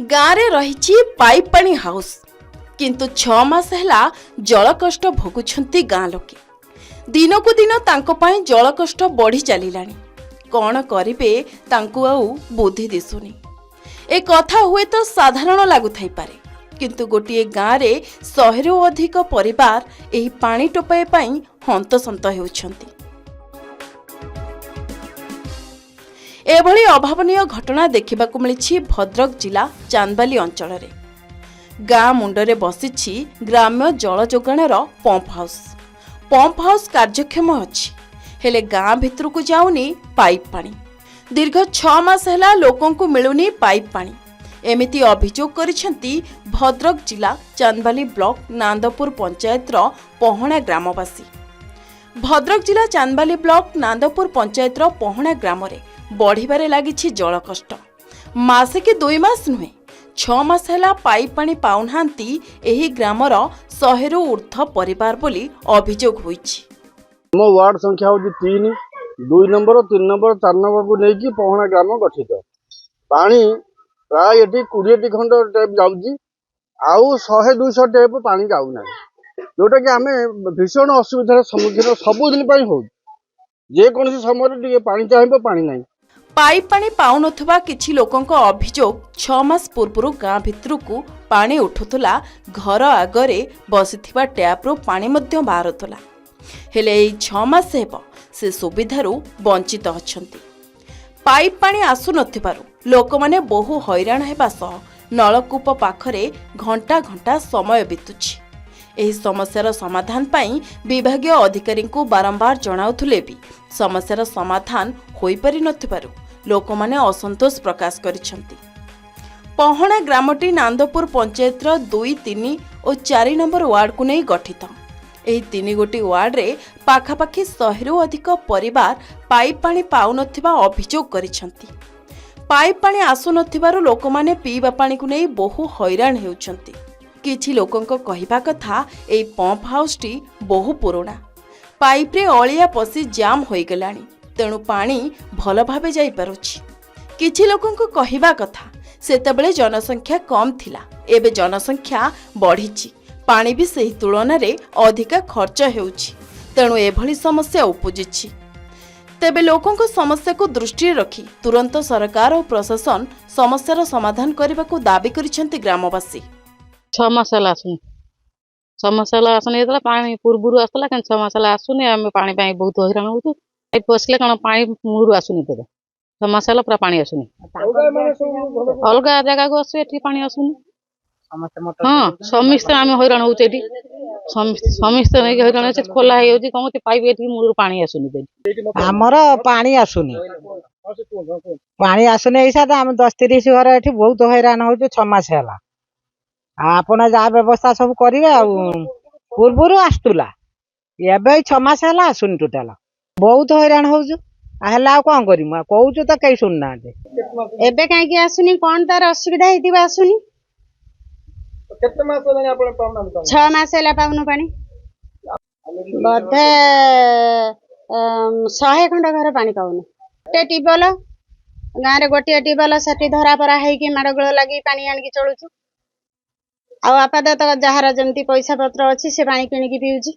गाँव रही पाइप पानी हाउस किंतु 6 मास है जल कष्ट भोगुंट गाँ लोके दिन को दिन जल कष्ट बढ़ी चलिलानी कौन करिबे तांकु आउ बुद्धि दिसुनी। ए कथा हुए तो साधारण लगुथाई पारे किंतु गोटे गाँव में 100 अधिक परिवार एही पानी टोपाए पाई हंतसंत हेउछंती। एभली अभावनीय घटना देखा मिली भद्रक जिला चांदबाली अंचल रे। गाँ मुंडरे बसिछि ग्राम्य जल जोगाणर पंप हाउस कार्यक्षम अछि हेले गाँ भितर को जाऊनी पाइप पानी। दीर्घ 6 मास है लोकों को मिलुनी पाइप पानी एमिति अभियोग करिसेंती भद्रक जिला चांदबाली ब्लॉक नांदपुर पंचायत पहणा ग्रामवासी। भद्रक जिला चांदबाली ब्लॉक नांदपुर पंचायत पहणा ग्राम रे बढ़िबारे लागिछि जल कष्ट। मासे के 2 मास नुहे 6 मास है पाइप पानी पाउनाहांती एही ग्रामर 100 रु ऊर्ध्व परिवार बोली अभियोग होइछि। मो वार्ड संख्या होची 3 2 नंबर 3 नंबर 4 नंबर को लेकी पहणा ग्राम गठित। पानी प्राय एटी 20 खंड टेप जाउची आउ 100 200 टेप पानी जाउ ना जोटा कि आमे भीषण असुविधार सम्मुखीन सब दिन पई हो जे कोनसी समय टिके पानी चाहिबो पानी नाही। पाइप पानी पाउनथबा किछि लोकंक अभियोग 6 मास पूर्व गाँ भितरकू पानी उठुथला घर आगरे बसिथिबा टैप रो पानी मध्य बाहरुथला हेले एई 6 मास हेब से सुविधारू वंचित अछंती। पाइप पानी आसु नथिबारु लोकमाने बहु हैरान हेबा सह नलकूप पाखरे घंटा घंटा समय बितुछि। एही समस्यार समाधान पाई विभागीय अधिकारी को बारंबार जणाउथुले भी समस्यार समाधान होई पारि नथिबारु लोकमाने असंतोष प्रकाश करिसेंती। पहणा ग्रामटी नांदपुर पंचायत 2, 3 और 4 नंबर वार्ड को नहीं गठित। एही 3 गोटी वार्ड रे पाखापाखि 100 रु अधिक परिवार पाइप पानी पाउनथिबा अभियोग करिसेंती। पाइप पानी आसु नथिबारु लोकमाने पीवा पानी को नहीं बहु हैरान हेउछंती। किछि लोकंक कहिबा कथा एई पंप हाउस टी बहु पुराना पाइप रे अलिया पसी जाम होई गलानी तेणु पानी भल भाबे जाई पारुछि। किछि लोकंक कहिबा कथा सेतेबेले जनसंख्या कम थिला एबे जनसंख्या बढ़िछि पानी भी सही तुलन रे अधिका खर्च हेउछि तेणु एभली समस्या उपजिछि। तेबे लोकंक समस्या को दृष्टि रखी तुरंत सरकार और प्रशासन समस्यार समाधान करबाकू दाबी करिसेंती ग्रामवासी। 6 मास आसुनी समस्या आसुनी पानी पूर्व आसला क्या 6 मास आसुनी आम पानी बहुत हैरान हो पशिले कौन पानी मूलू आसुनी तेज 6 मास पूरा पानी आसुनी अलग जगह को आसु ये पानी आसुनी। हाँ समस्ते आम हैरान हो समस्ते नहीं हैरान हो खोला कौन पाइप ये मूलू पानी आसुनी आमर पानी आसुनी आम 10-30 घर ये बहुत हैरान हो 6 मास है आपण जहाँ व्यवस्था सब करेंगे पूर्वर आसला एवं 6 मास है आसुनी टोटाल बहुत हैरान हो कौन कर कहूँ तो कहीं शुणुना एबे कहीं आसुनी कौन तार असुविधा होती आसुनी 6 मास है पाउन पानी बधे 100 खंड घर पानी पाउन ट्यूबवेल गाँव में गोटे ट्यूबवेल से धरापरा होगी माड़गोल लगी पानी आनिकी चलुचु आपातत जार जमती पैसा पत्र अच्छी से पानी किणिकी पीउची।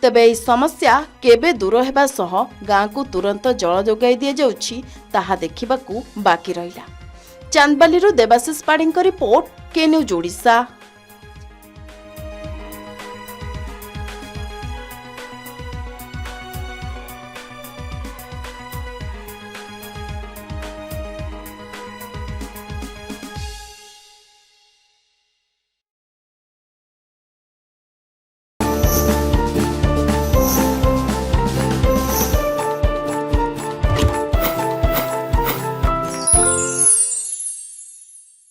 तबे एही समस्या केबे दूर हेबा सह गाँ को तुरंत जल जोगाई दिया जाउछि ताहा देखिबाकू बाकी रहिला। चांदबाली देवाशीष पाढ़ी रिपोर्ट के न्यूज ओडिशा।